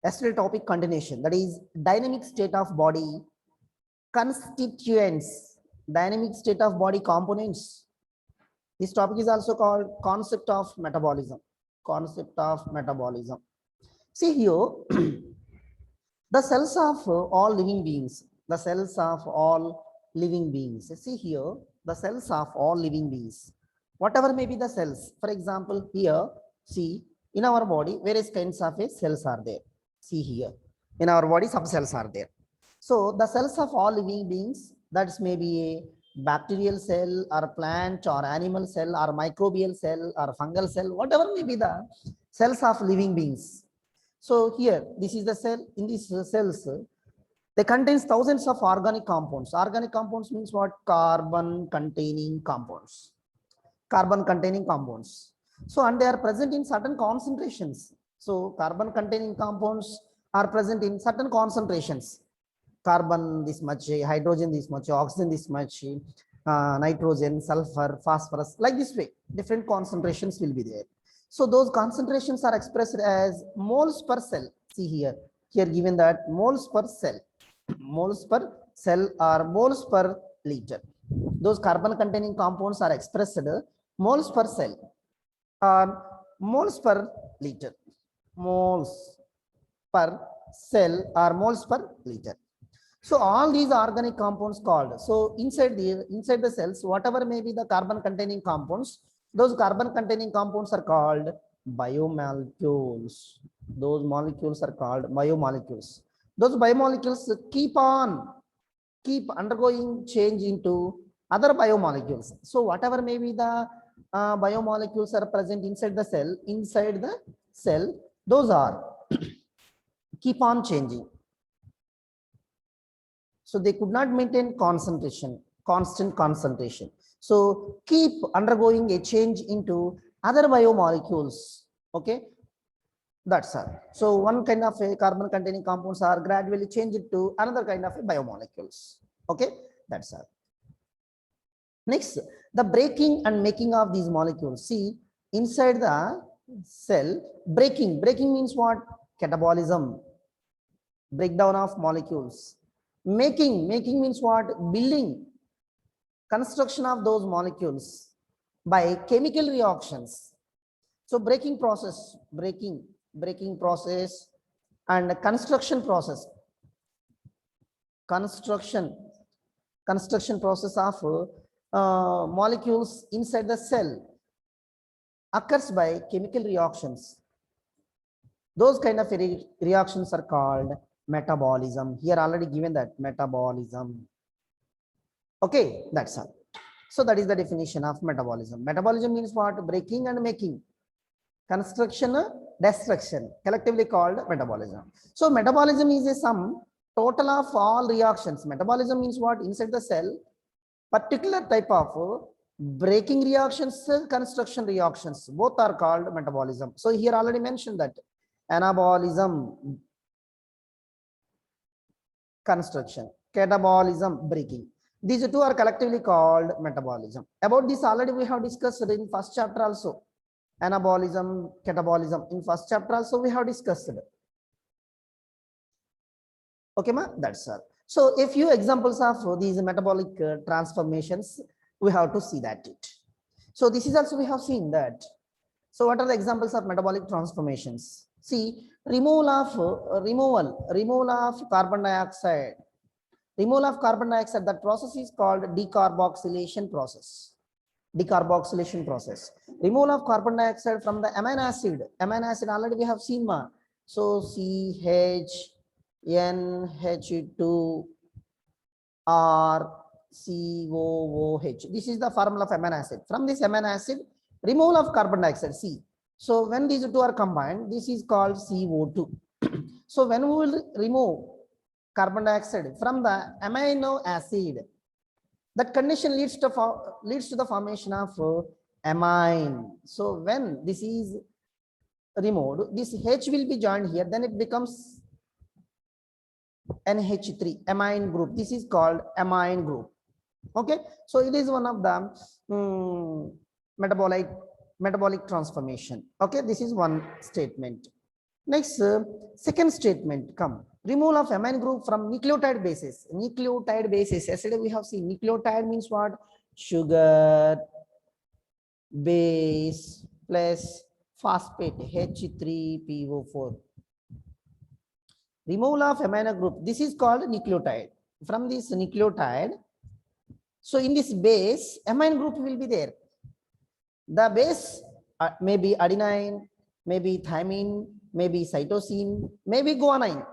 Yesterday topic continuation, that is dynamic state of body constituents, dynamic state of body components. This topic is also called concept of metabolism. Concept of metabolism. See here, the cells of all living beings, the cells of all living beings. See here, the cells of all living beings, whatever may be the cells. For example, here, see, in our body, various kinds of cells are there. See here, in our body, some cells are there. So the cells of all living beings, that's maybe a bacterial cell or plant or animal cell or microbial cell or fungal cell, whatever may be the cells of living beings. So here, this is the cell. In these cells, they contains thousands of organic compounds. Organic compounds means what? Carbon containing compounds. Carbon containing compounds. So, and they are present in certain concentrations. So, carbon containing compounds are present in certain concentrations. Carbon this much, hydrogen this much, oxygen this much, nitrogen, sulfur, phosphorus, like this way, different concentrations will be there. So those concentrations are expressed as moles per cell. See here, given that moles per cell, moles per cell or moles per liter. Those carbon containing compounds are expressed moles per cell or moles per liter. Moles per cell or moles per liter. So all these organic compounds called, so inside the cells, whatever may be the carbon containing compounds, those carbon containing compounds are called biomolecules. Those molecules are called biomolecules. Those biomolecules keep undergoing change into other biomolecules. So whatever may be the biomolecules are present inside the cell, those are keep on changing. So they could not maintain constant concentration. So keep undergoing a change into other biomolecules. Okay, that's all. So one kind of a carbon containing compounds are gradually changed to another kind of a biomolecules. Okay, that's all. Next, the breaking and making of these molecules. See, inside the cell, breaking means what? Catabolism, breakdown of molecules. Making means what? Building, construction of those molecules by chemical reactions. So breaking process and construction process. Construction process of molecules inside the cell occurs by chemical reactions. Those kind of reactions are called metabolism. Here already given that metabolism. Okay, that's all. So that is the definition of metabolism. Metabolism means what? Breaking and making. Construction, destruction, collectively called metabolism. So metabolism is a sum total of all reactions. Metabolism means what? Inside the cell, particular type of breaking reactions, construction reactions, both are called metabolism. So here already mentioned that anabolism, construction, catabolism, breaking. These two are collectively called metabolism. About this already we have discussed in first chapter also. Anabolism, catabolism, in first chapter also we have discussed. Okay, ma? That's all. So a few examples of these metabolic transformations, we have to see that it. So this is also we have seen that. So what are the examples of metabolic transformations? See, removal of carbon dioxide. Removal of carbon dioxide, that process is called decarboxylation process. Decarboxylation process. Removal of carbon dioxide from the amino acid. Amino acid already we have seen, ma. So CHNH2 or COOH. This is the formula of amino acid. From this amino acid, removal of carbon dioxide, C. So when these two are combined, this is called CO2. So when we will remove carbon dioxide from the amino acid, that condition leads to the formation of amine. So when this is removed, this H will be joined here, then it becomes NH3, amine group. This is called amine group. Okay, so it is one of the metabolic transformation. Okay, this is one statement. Next, second statement come. Removal of amine group from nucleotide bases. Nucleotide bases. Yesterday we have seen nucleotide means what? Sugar, base plus phosphate H3PO4. Removal of amino group. This is called nucleotide. From this nucleotide, so in this base, amine group will be there. The base may be adenine, maybe thymine, maybe cytosine, maybe guanine.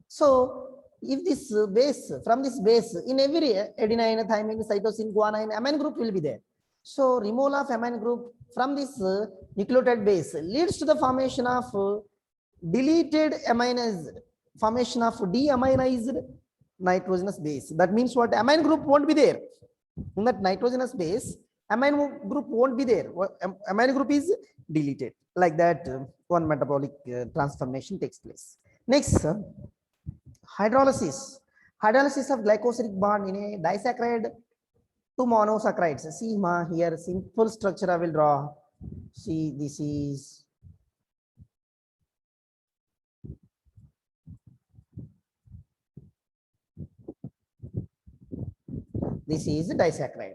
So if this base, from this base, in every adenine, thymine, cytosine, guanine, amine group will be there. So removal of amine group from this nucleotide base leads to the formation of deleted aminized, formation of deaminized nitrogenous base. That means what? Amine group won't be there. In that nitrogenous base, amine group won't be there. Amine group is deleted. Like that, one metabolic transformation takes place. Next, hydrolysis. Hydrolysis of glycosidic bond in a disaccharide to monosaccharides. See here, simple structure I will draw. See, this is disaccharide.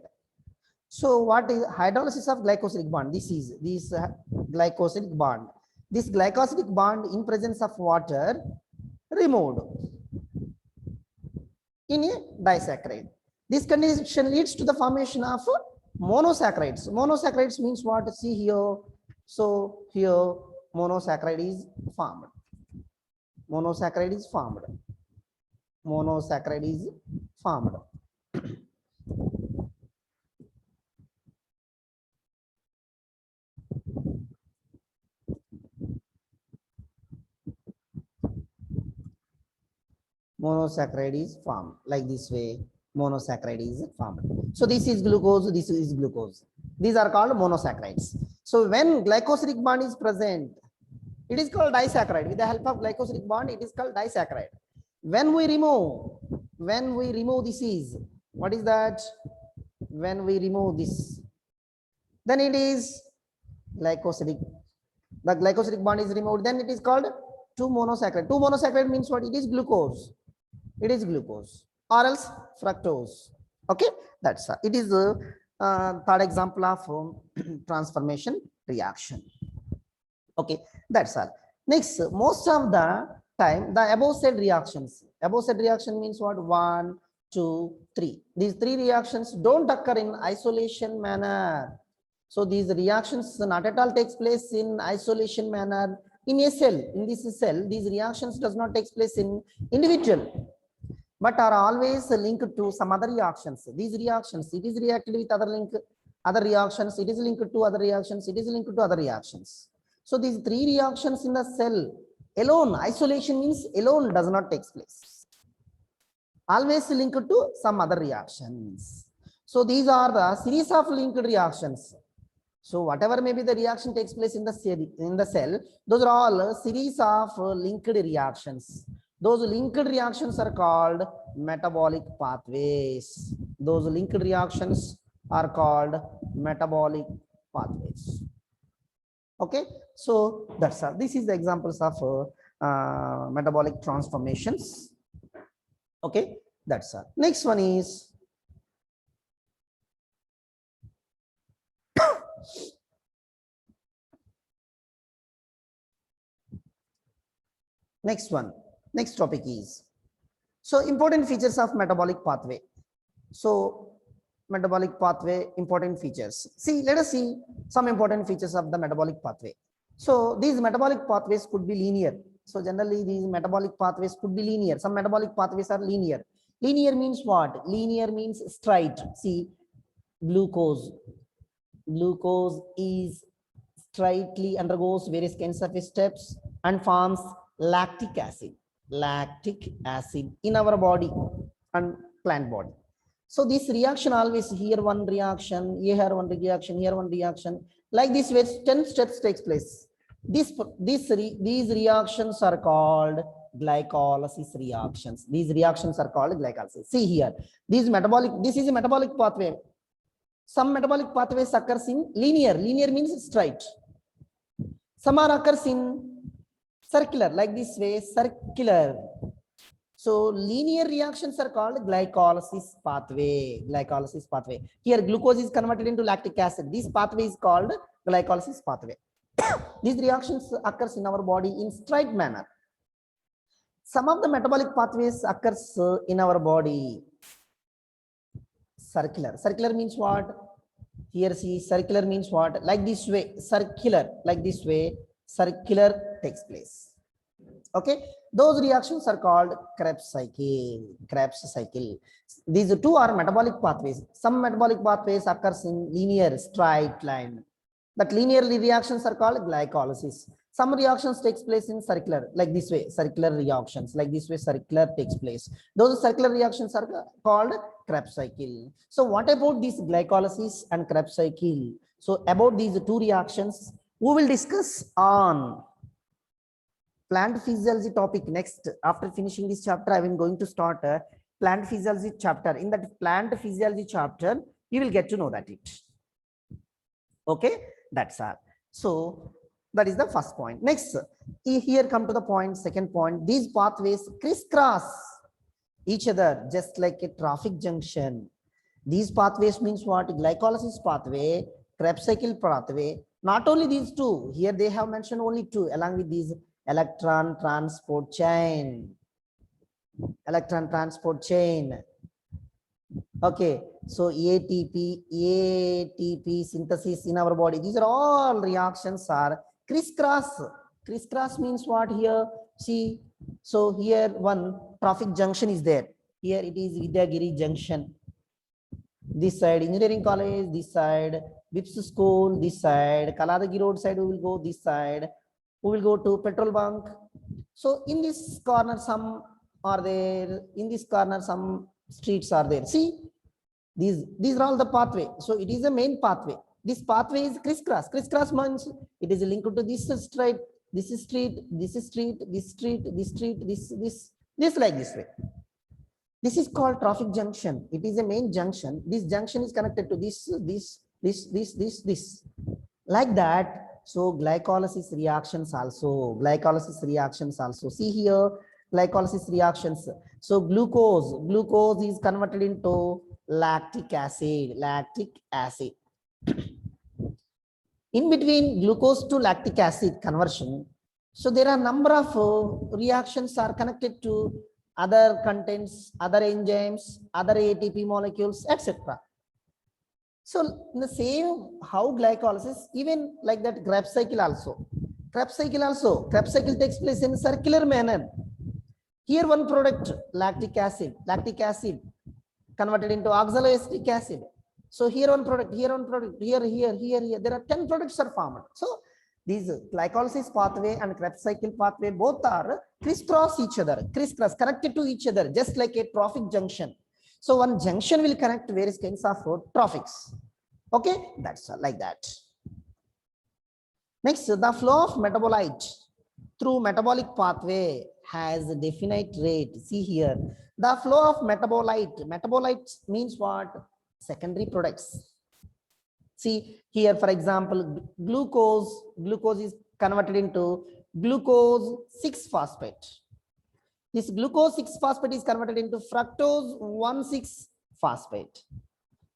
So what is hydrolysis of glycosidic bond? This is glycosidic bond. This glycosidic bond in presence of water removed in a disaccharide. This condition leads to the formation of monosaccharides. Monosaccharides means what? See here. So here monosaccharide is formed. Monosaccharide is formed. Monosaccharide is formed. Monosaccharide is formed like this way. Monosaccharide is formed. So this is glucose, this is glucose. These are called monosaccharides. So when glycosidic bond is present, it is called disaccharide. With the help of glycosidic bond, it is called disaccharide. When we remove this is, what is that? When we remove this, then it is glycosidic. The glycosidic bond is removed, then it is called 2-monosaccharide. 2-monosaccharide means what? It is glucose. It is glucose or else fructose. Okay, that's it is the third example of transformation reaction. Okay, that's all. Next, most of the time the above said reactions. Above said reaction means what? 1, 2, 3. These 3 reactions don't occur in isolation manner. So these reactions not at all takes place in isolation manner. In a cell, in this cell, these reactions does not take place in individual, but are always linked to some other reactions. These reactions, it is reacted with other reactions, it is linked to other reactions, it is linked to other reactions. So these 3 reactions in the cell alone, isolation means alone does not take place. Always linked to some other reactions. So these are the series of linked reactions. So whatever may be the reaction takes place in the cell, those are all a series of linked reactions. Those linked reactions are called metabolic pathways. Those linked reactions are called metabolic pathways. Okay, so that's all. This is the examples of metabolic transformations. Okay, that's all. Next one is next topic is, so important features of metabolic pathway. So metabolic pathway, important features. See, let us see some important features of the metabolic pathway. So these metabolic pathways could be linear. So generally these metabolic pathways could be linear. Some metabolic pathways are linear. Linear means what? Linear means straight. See, glucose is straightly undergoes various kinds of steps and forms lactic acid in our body and plant body. So this reaction always, here one reaction, here one reaction, here one reaction, like this way 10 steps takes place. These reactions are called glycolysis reactions. These reactions are called glycolysis. See here, this is a metabolic pathway. Some metabolic pathways occurs in linear. Linear means straight. Some are occurs in circular, like this way, circular. So linear reactions are called glycolysis pathway. Glycolysis pathway. Here glucose is converted into lactic acid. This pathway is called glycolysis pathway. These reactions occurs in our body in straight manner. Some of the metabolic pathways occurs in our body circular. Circular means what? Here see, circular means what? Like this way, circular, like this way, circular takes place. Okay, those reactions are called Krebs cycle. Krebs cycle. These two are metabolic pathways. Some metabolic pathways occurs in linear straight line. That linear reactions are called glycolysis. Some reactions takes place in circular, like this way, circular reactions, like this way, circular takes place. Those circular reactions are called Krebs cycle. So what about this glycolysis and Krebs cycle? So about these two reactions, we will discuss on plant physiology topic next. After finishing this chapter, I am going to start a plant physiology chapter. In that plant physiology chapter, you will get to know that it. Okay, that's all. So that is the first point. Next, here come to the point, second point. These pathways crisscross each other just like a traffic junction. These pathways means what? Glycolysis pathway, Krebs cycle pathway. Not only these two, here they have mentioned only two, along with these electron transport chain. Electron transport chain. Okay, so ATP synthesis in our body. These are all reactions are crisscross. Crisscross means what here? See, so here one traffic junction is there. Here it is Vidyagiri junction. This side engineering college, this side Vips school, this side Kaladagi road side we will go, this side we will go to petrol bunk. So in this corner some are there, in this corner some streets are there. See, these are all the pathway. So it is a main pathway. This pathway is crisscross. Crisscross means it is linked to this street, this street, this street, this street, this street, this like this way. This is called traffic junction. It is a main junction. This junction is connected to this. Like that. So glycolysis reactions also. Glycolysis reactions also. See here, glycolysis reactions. So glucose is converted into lactic acid. Lactic acid. In between glucose to lactic acid conversion, so there are number of reactions are connected to other contents, other enzymes, other ATP molecules, etc. So in the same how glycolysis, even like that Krebs cycle also. Krebs cycle takes place in circular manner. Here one product, lactic acid converted into oxaloacetic acid. So here one product, here, there are 10 products are formed. So these glycolysis pathway and Krebs cycle pathway both are crisscross each other, connected to each other, just like a traffic junction. So one junction will connect various kinds of traffics. Okay, that's like that. Next, the flow of metabolite through metabolic pathway has a definite rate. See here, the flow of metabolite means what? Secondary products. See here, for example, glucose is converted into glucose 6-phosphate. This glucose 6-phosphate is converted into fructose 1,6-phosphate.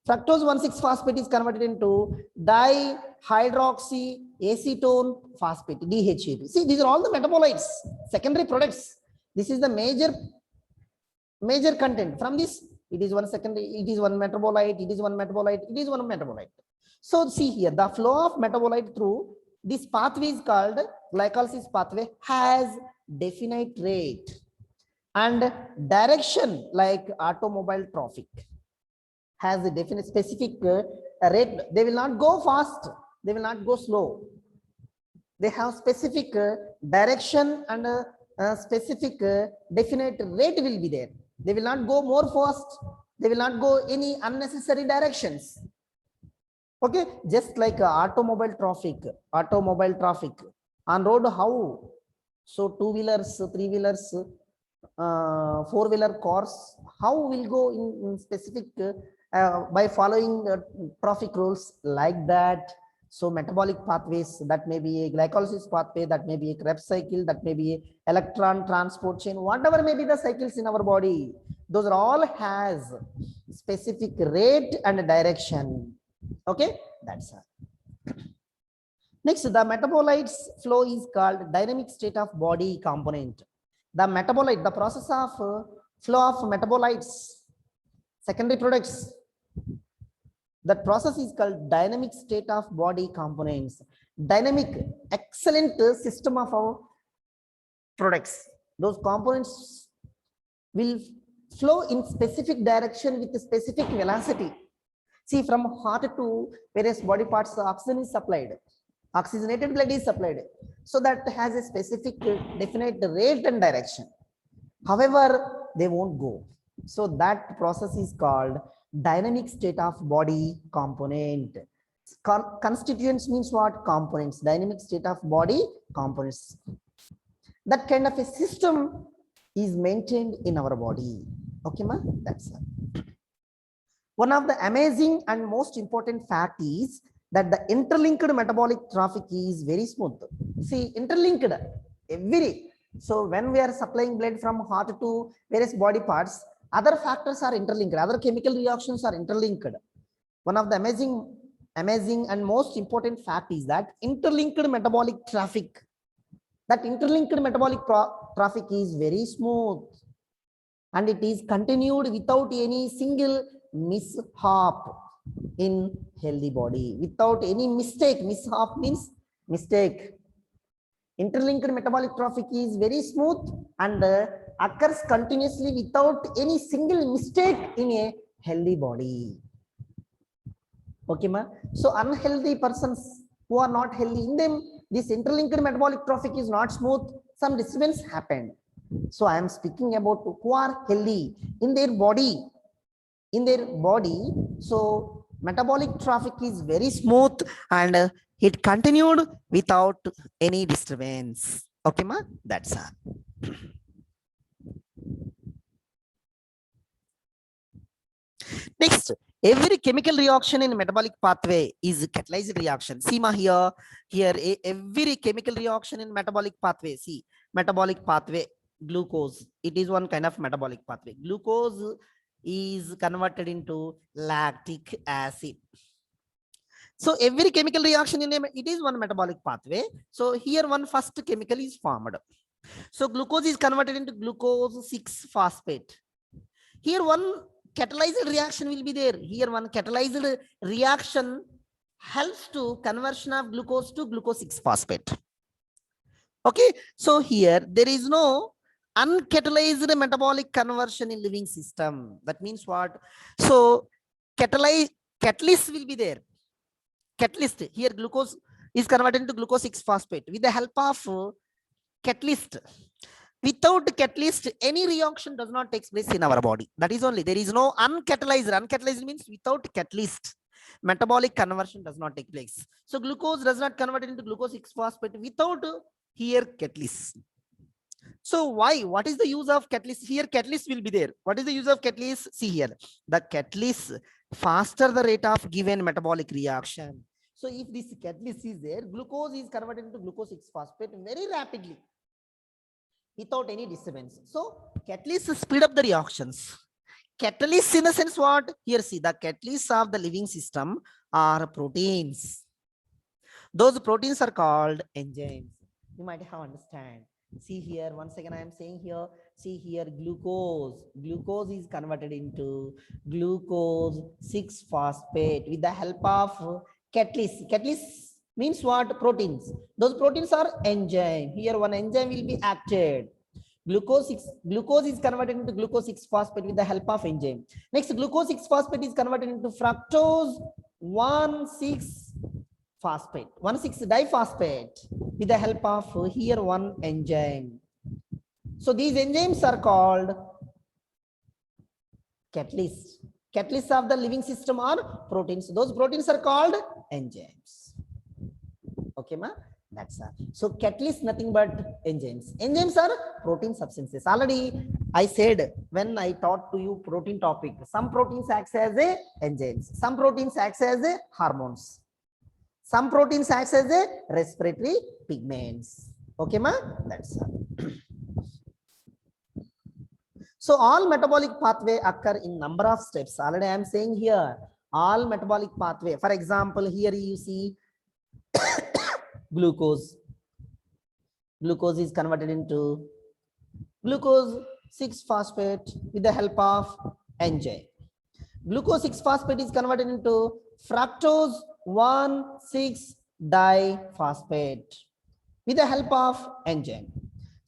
Fructose 1,6-phosphate is converted into dihydroxyacetone phosphate, DHAP. See, these are all the metabolites, secondary products. This is the major content. From this, it is one secondary, it is one metabolite, it is one metabolite, it is one metabolite. So see here, the flow of metabolite through this pathway is called glycolysis pathway, has definite rate and direction like automobile traffic has a definite specific rate. They will not go fast, they will not go slow. They have specific direction and specific definite rate will be there. They will not go more fast, they will not go any unnecessary directions. Okay, just like automobile traffic on road, how? So two-wheelers, three-wheelers, four-wheeler cars, how will go in specific by following traffic rules, like that So metabolic pathways, that may be a glycolysis pathway, that may be a Krebs cycle, that may be a electron transport chain, whatever may be the cycles in our body, those are all has specific rate and direction. Okay, that's all. Next, the metabolites flow is called dynamic state of body component. The metabolite, the process of flow of metabolites, secondary products, that process is called dynamic state of body components. Dynamic, excellent system of our products. Those components will flow in specific direction with a specific velocity. See, from heart to various body parts, the oxygen is supplied. Oxygenated blood is supplied. So that has a specific definite rate and direction. However, they won't go. So that process is called dynamic state of body component. Constituents means what? Components. Dynamic state of body components. That kind of a system is maintained in our body. Okay, ma? That's it. One of the amazing and most important fact is that the interlinked metabolic traffic is very smooth. See, interlinked every. So when we are supplying blood from heart to various body parts, other factors are interlinked, other chemical reactions are interlinked. One of the amazing and most important fact is that interlinked metabolic traffic. That interlinked metabolic traffic is very smooth and it is continued without any single mishap in healthy body, without any mistake. Mishap means mistake. Interlinked metabolic traffic is very smooth and occurs continuously without any single mistake in a healthy body. Okay, ma? So unhealthy persons who are not healthy, in them this interlinked metabolic traffic is not smooth, some disturbance happened. So I am speaking about who are healthy in their body. So metabolic traffic is very smooth and it continued without any disturbance. Okay, ma? That's all. Next, every chemical reaction in metabolic pathway is catalyzed reaction. See, ma, here every chemical reaction in metabolic pathway. See, metabolic pathway, glucose. It is one kind of metabolic pathway. Glucose is converted into lactic acid. So every chemical reaction in it is one metabolic pathway. So here one first chemical is formed. So glucose is converted into glucose 6-phosphate. Here one catalyzed reaction will be there. Here one catalyzed reaction helps to conversion of glucose to glucose 6-phosphate. Okay, so here there is no uncatalyzed metabolic conversion in living system. That means what? So catalyst will be there. Catalyst, here glucose is converted into glucose 6-phosphate with the help of catalyst. Without catalyst, any reaction does not take place in our body. That is only, there is no uncatalyzed. Uncatalyzed means without catalyst, metabolic conversion does not take place. So glucose does not convert into glucose 6-phosphate without here catalyst. So why? What is the use of catalyst? Here catalyst will be there. What is the use of catalyst? See here, the catalyst faster the rate of given metabolic reaction. So if this catalyst is there, glucose is converted into glucose 6-phosphate very rapidly without any disturbance. So catalysts speed up the reactions. Catalysts in the sense what? Here see, the catalysts of the living system are proteins. Those proteins are called enzymes. You might have understand. See here, once again I am saying here, see here glucose. Glucose is converted into glucose 6-phosphate with the help of catalyst. Catalyst means what? Proteins. Those proteins are enzyme. Here one enzyme will be acted. Glucose is converted into glucose 6-phosphate with the help of enzyme. Next, glucose 6-phosphate is converted into fructose 1,6-phosphate, 1,6-diphosphate with the help of here one enzyme. So these enzymes are called catalysts. Catalysts of the living system are proteins. Those proteins are called enzymes. Okay, ma? That's all. So catalyst nothing but enzymes. Enzymes are protein substances. Already I said when I taught to you protein topic, some proteins acts as a enzymes, some proteins acts as a hormones, Some proteins acts as a respiratory pigments. Okay, ma? That's all. So all metabolic pathway occur in number of steps. Already I am saying here, all metabolic pathway. For example, here you see glucose. Glucose is converted into glucose 6-phosphate with the help of enzyme. Glucose 6-phosphate is converted into fructose 1,6-diphosphate with the help of enzyme.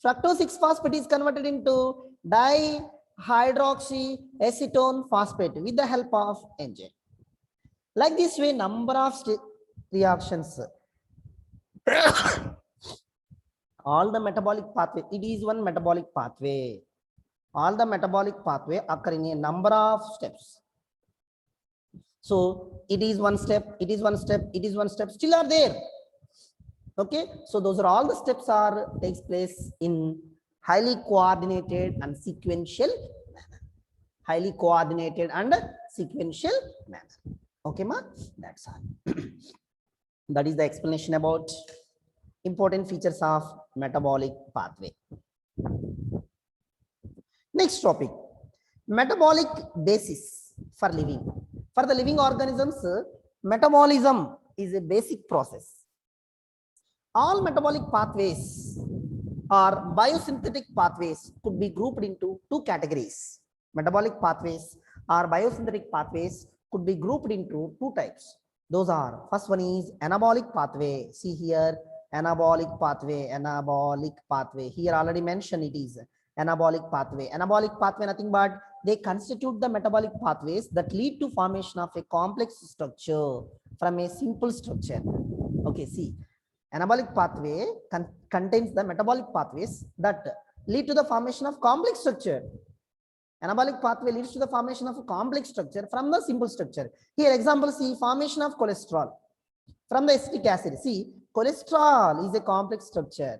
Fructose 6-phosphate is converted into dihydroxyacetone phosphate with the help of enzyme. Like this way, number of reactions. All the metabolic pathway, it is one metabolic pathway. All the metabolic pathway occur in a number of steps. So it is one step, it is one step, it is one step, still are there. Okay, so those are all the steps are takes place in highly coordinated and sequential manner. Highly coordinated and sequential manner. Okay, ma? That's all. That is the explanation about important features of metabolic pathway. Next topic, metabolic basis for living. For the living organisms, metabolism is a basic process. All metabolic pathways or biosynthetic pathways could be grouped into two categories. Metabolic pathways or biosynthetic pathways could be grouped into two types. Those are, first one is anabolic pathway. See here, anabolic pathway, anabolic pathway. Here already mentioned it is anabolic pathway. Anabolic pathway nothing but they constitute the metabolic pathways that lead to formation of a complex structure from a simple structure. Okay, see, anabolic pathway contains the metabolic pathways that lead to the formation of complex structure. Anabolic pathway leads to the formation of a complex structure from the simple structure. Here example, see, formation of cholesterol from the acetic acid. See, cholesterol is a complex structure.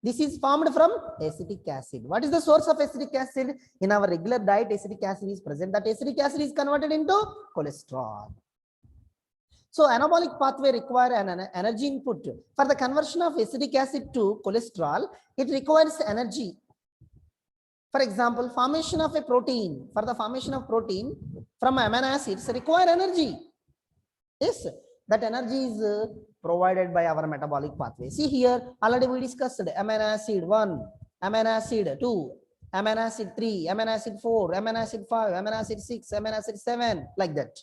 This is formed from acetic acid. What is the source of acetic acid? In our regular diet, acetic acid is present. That acetic acid is converted into cholesterol. So anabolic pathway require an energy input. For the conversion of acetic acid to cholesterol, it requires energy. For example, formation of a protein. For the formation of protein from amino acids require energy. Yes, that energy is provided by our metabolic pathway. See here, already we discussed amino acid 1, amino acid 2, amino acid 3, amino acid 4, amino acid 5, amino acid 6, amino acid 7, like that.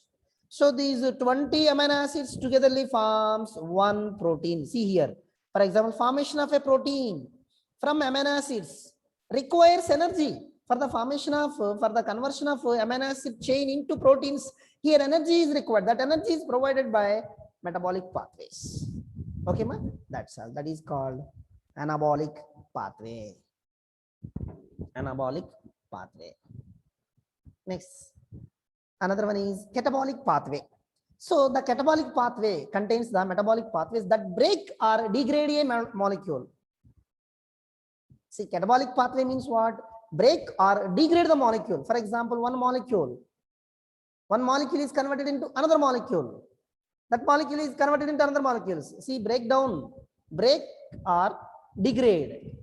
So these 20 amino acids togetherly forms one protein. See here, for example, formation of a protein from amino acids requires energy. For the formation of, for the conversion of amino acid chain into proteins, here energy is required. That energy is provided by metabolic pathways. Okay, ma? That's all. That is called anabolic pathway. Anabolic pathway. Next, another one is catabolic pathway. So the catabolic pathway contains the metabolic pathways that break or degrade a molecule. See, catabolic pathway means what? Break or degrade the molecule. For example, one molecule is converted into another molecule. That molecule is converted into another molecules. See, breakdown, break or degrade.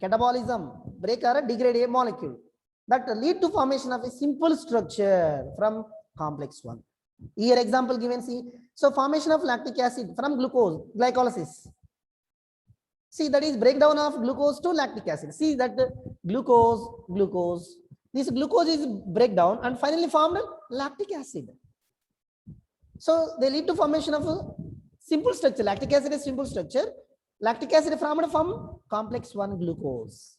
Catabolism, break or degrade a molecule that lead to formation of a simple structure from complex one. Here example given, see, so formation of lactic acid from glucose, glycolysis. See, that is breakdown of glucose to lactic acid. See that glucose. This glucose is breakdown and finally formed lactic acid. So they lead to formation of a simple structure. Lactic acid is simple structure. Lactic acid formed from complex one glucose.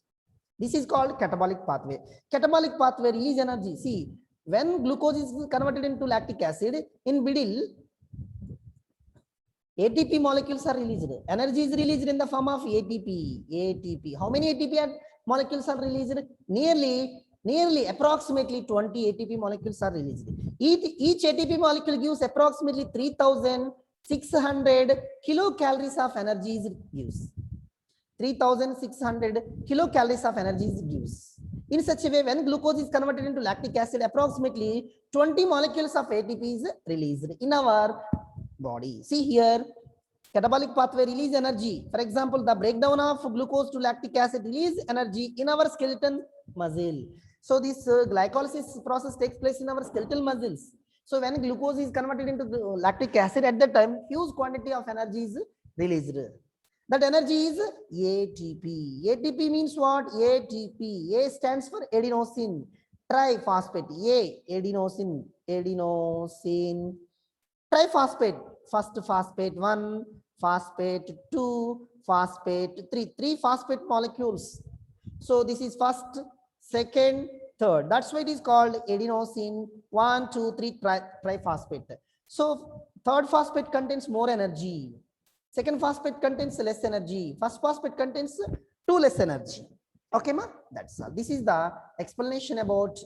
This is called catabolic pathway. Catabolic pathway release energy. See, when glucose is converted into lactic acid, in middle, ATP molecules are released. Energy is released in the form of ATP. How many ATP molecules are released? Nearly approximately 20 ATP molecules are released. Each ATP molecule gives approximately 3,600 kilocalories of energy is gives. 3,600 kilocalories of energy is gives. In such a way, when glucose is converted into lactic acid, approximately 20 molecules of ATP is released in our body. See here, catabolic pathway release energy. For example, the breakdown of glucose to lactic acid release energy in our skeleton muscle. So this glycolysis process takes place in our skeletal muscles. So when glucose is converted into lactic acid, at that time, huge quantity of energy is released. That energy is ATP. ATP means what? ATP. A stands for adenosine triphosphate. Adenosine triphosphate. First phosphate 1, phosphate 2, phosphate 3. 3 phosphate molecules. So this is first, second, third. That's why it is called adenosine 1, 2, 3 triphosphate. So third phosphate contains more energy. Second phosphate contains less energy. First phosphate contains 2 less energy. Okay, ma? That's all. This is the explanation about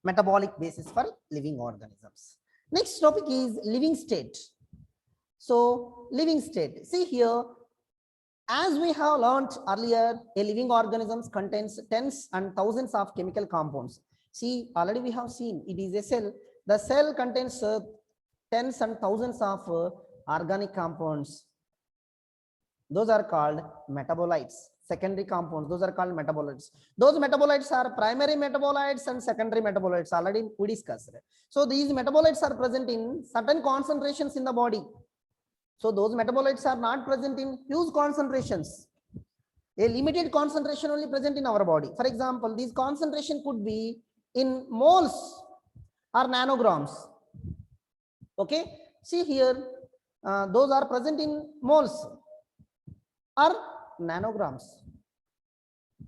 metabolic basis for living organisms. Next topic is living state. So living state. See here, as we have learned earlier, a living organism contains tens and thousands of chemical compounds. See, already we have seen it is a cell. The cell contains tens and thousands of organic compounds. Those are called metabolites. Secondary compounds, those are called metabolites. Those metabolites are primary metabolites and secondary metabolites. Already we discussed. So these metabolites are present in certain concentrations in the body. So those metabolites are not present in huge concentrations. A limited concentration only present in our body. For example, these concentration could be in moles or nanograms. Okay, see here, those are present in moles or nanograms.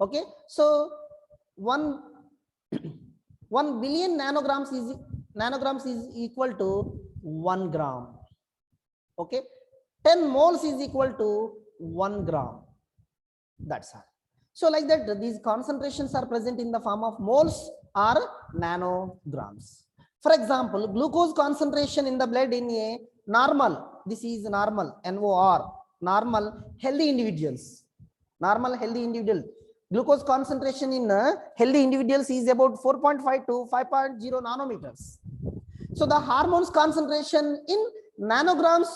Okay, so 1 billion nanograms is equal to 1 gram. Okay, 10 moles is equal to 1 gram. That's all. So like that, these concentrations are present in the form of moles or nanograms. For example, glucose concentration in the blood in a normal, this is normal, NOR, normal healthy individuals. Normal healthy individual. Glucose concentration in healthy individuals is about 4.5 to 5.0 nanometers. So the hormones concentration in nanograms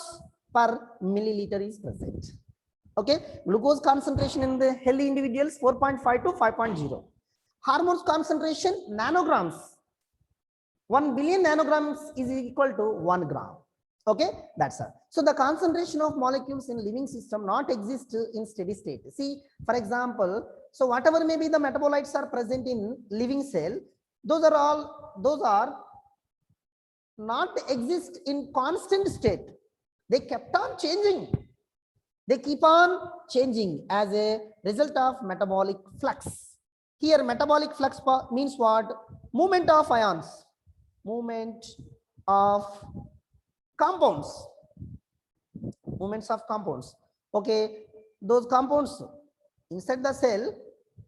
per milliliter is present. Okay, glucose concentration in the healthy individuals 4.5 to 5.0. Hormones concentration nanograms. 1 billion nanograms is equal to 1 gram. Okay, that's all. So the concentration of molecules in living system not exist in steady state. See, for example, so whatever may be the metabolites are present in living cell, those are not exist in constant state. They kept on changing. They keep on changing as a result of metabolic flux. Here metabolic flux means what? Movement of ions, movement of compounds, movements of compounds. Okay, those compounds inside the cell,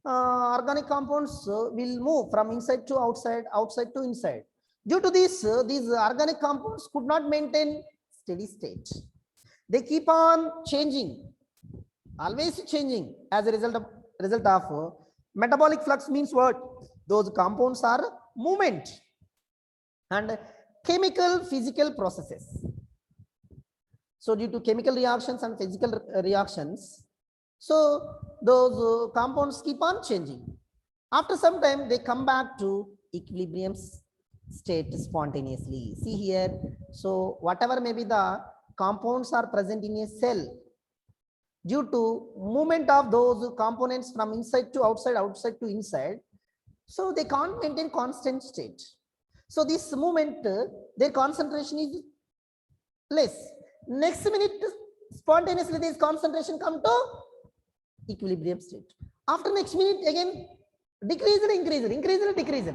organic compounds will move from inside to outside, outside to inside. Due to this, these organic compounds could not maintain steady state. They keep on changing, always changing as a result of metabolic flux means what? Those compounds are movement and chemical physical processes. So due to chemical reactions and physical reactions, so those compounds keep on changing. After some time, they come back to equilibrium state spontaneously. See here, so whatever may be the compounds are present in a cell, due to movement of those components from inside to outside, outside to inside, so they can't maintain constant state. So this movement, their concentration is less. Next minute, spontaneously this concentration come to equilibrium state. After next minute again decrease and increase, decrease.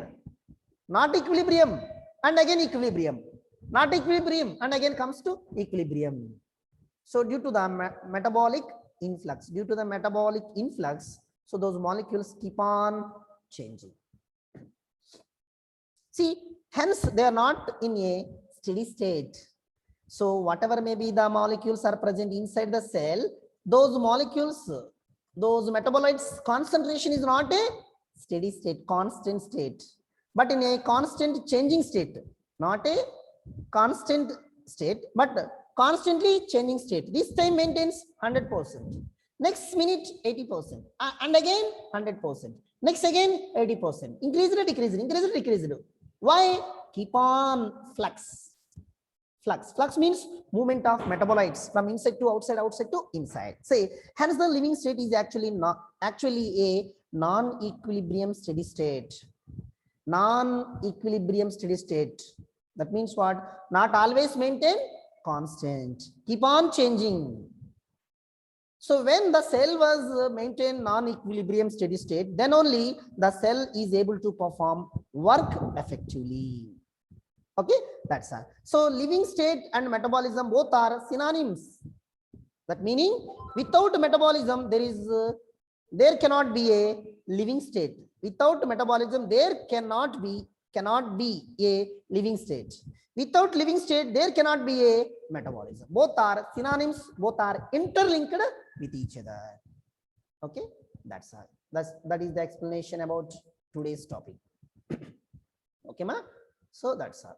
Not equilibrium and again equilibrium. Not equilibrium and again comes to equilibrium. So due to the metabolic influx, so those molecules keep on changing. See, hence they are not in a steady state. So whatever may be the molecules are present inside the cell, those molecules, those metabolites concentration is not a steady state, constant state. but in a constant changing state, not a constant state, but constantly changing state. This time maintains 100%. Next minute 80%, and again 100%. Next again 80%. Increased, decreased, increased, decreased. Why? Keep on flux. Flux means movement of metabolites from inside to outside, outside to inside. Say, hence the living state is actually a non-equilibrium steady state. Non-equilibrium steady state. That means what? Not always maintain constant. Keep on changing. So when the cell was maintained non-equilibrium steady state, then only the cell is able to perform work effectively. Okay, that's all. So living state and metabolism both are synonyms. That meaning without metabolism there cannot be a living state. Without metabolism there cannot be a living state. Without living state there cannot be a metabolism. Both are synonyms, both are interlinked with each other. Okay, that's all. That is the explanation about today's topic. Okay, ma? So that's all.